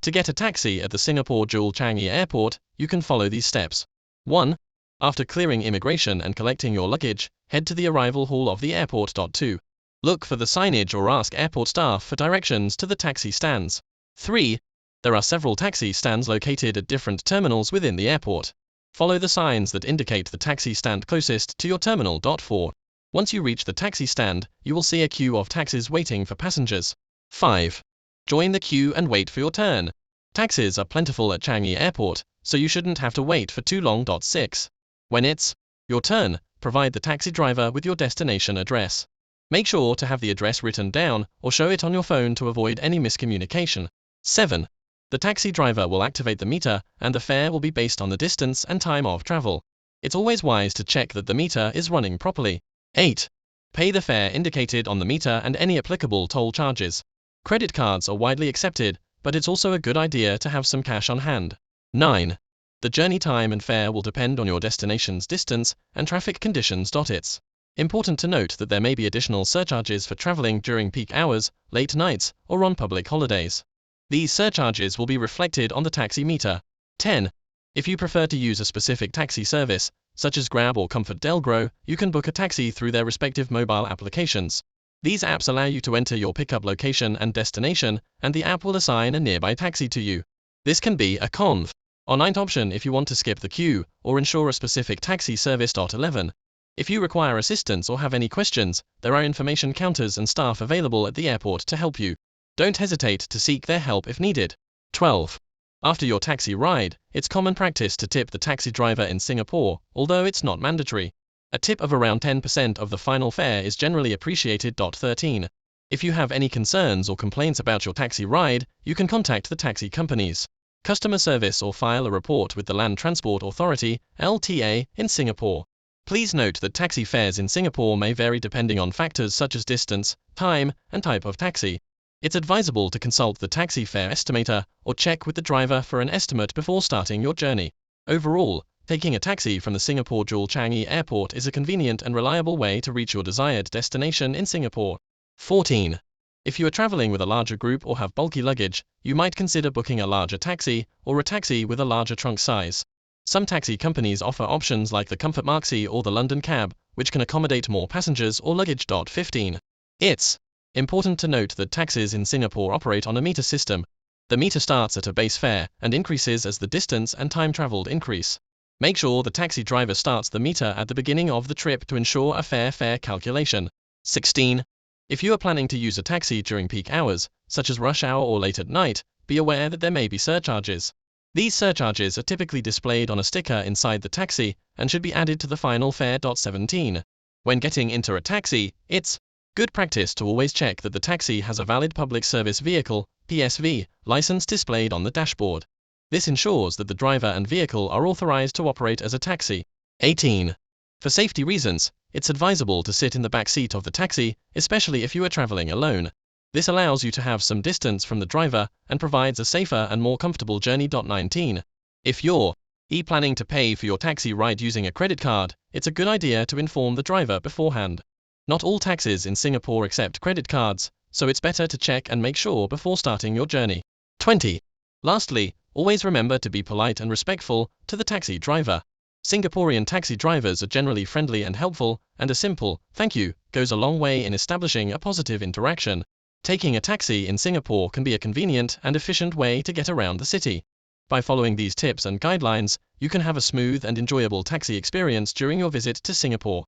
To get a taxi at the Singapore Jewel Changi Airport, you can follow these steps. 1. After clearing immigration and collecting your luggage, head to the arrival hall of the airport. 2. Look for the signage or ask airport staff for directions to the taxi stands. 3. There are several taxi stands located at different terminals within the airport. Follow the signs that indicate the taxi stand closest to your terminal. 4. Once you reach the taxi stand, you will see a queue of taxis waiting for passengers. 5. Join the queue and wait for your turn. Taxis are plentiful at Changi Airport, so you shouldn't have to wait for too long. 6. When it's your turn, provide the taxi driver with your destination address. Make sure to have the address written down or show it on your phone to avoid any miscommunication. 7. The taxi driver will activate the meter and the fare will be based on the distance and time of travel. It's always wise to check that the meter is running properly. 8. Pay the fare indicated on the meter and any applicable toll charges. Credit cards are widely accepted, but it's also a good idea to have some cash on hand. 9. The journey time and fare will depend on your destination's distance and traffic conditions. It's important to note that there may be additional surcharges for traveling during peak hours, late nights, or on public holidays. These surcharges will be reflected on the taxi meter. 10. If you prefer to use a specific taxi service, such as Grab or ComfortDelGro, you can book a taxi through their respective mobile applications. These apps allow you to enter your pickup location and destination, and the app will assign a nearby taxi to you. This can be a conv or night option if you want to skip the queue or ensure a specific taxi service. 11. If you require assistance or have any questions, there are information counters and staff available at the airport to help you. Don't hesitate to seek their help if needed. 12. After your taxi ride, it's common practice to tip the taxi driver in Singapore, although it's not mandatory. A tip of around 10% of the final fare is generally appreciated. 13. If you have any concerns or complaints about your taxi ride, you can contact the taxi company's customer service or file a report with the Land Transport Authority, LTA, in Singapore. Please note that taxi fares in Singapore may vary depending on factors such as distance, time, and type of taxi. It's advisable to consult the taxi fare estimator or check with the driver for an estimate before starting your journey. Overall, taking a taxi from the Singapore Jewel Changi Airport is a convenient and reliable way to reach your desired destination in Singapore. 14. If you are traveling with a larger group or have bulky luggage, you might consider booking a larger taxi or a taxi with a larger trunk size. Some taxi companies offer options like the Comfort Maxi or the London Cab, which can accommodate more passengers or luggage. 15. It's important to note that taxis in Singapore operate on a meter system. The meter starts at a base fare and increases as the distance and time traveled increase. Make sure the taxi driver starts the meter at the beginning of the trip to ensure a fair fare calculation. 16. If you are planning to use a taxi during peak hours, such as rush hour or late at night, be aware that there may be surcharges. These surcharges are typically displayed on a sticker inside the taxi and should be added to the final fare. 17. When getting into a taxi, it's good practice to always check that the taxi has a valid public service vehicle, PSV, license displayed on the dashboard. This ensures that the driver and vehicle are authorized to operate as a taxi. 18. For safety reasons, it's advisable to sit in the back seat of the taxi, especially if you are traveling alone. This allows you to have some distance from the driver and provides a safer and more comfortable journey. 19. If you're planning to pay for your taxi ride using a credit card, it's a good idea to inform the driver beforehand. Not all taxis in Singapore accept credit cards, so it's better to check and make sure before starting your journey. 20. Lastly, always remember to be polite and respectful to the taxi driver. Singaporean taxi drivers are generally friendly and helpful, and a simple "thank you" goes a long way in establishing a positive interaction. Taking a taxi in Singapore can be a convenient and efficient way to get around the city. By following these tips and guidelines, you can have a smooth and enjoyable taxi experience during your visit to Singapore.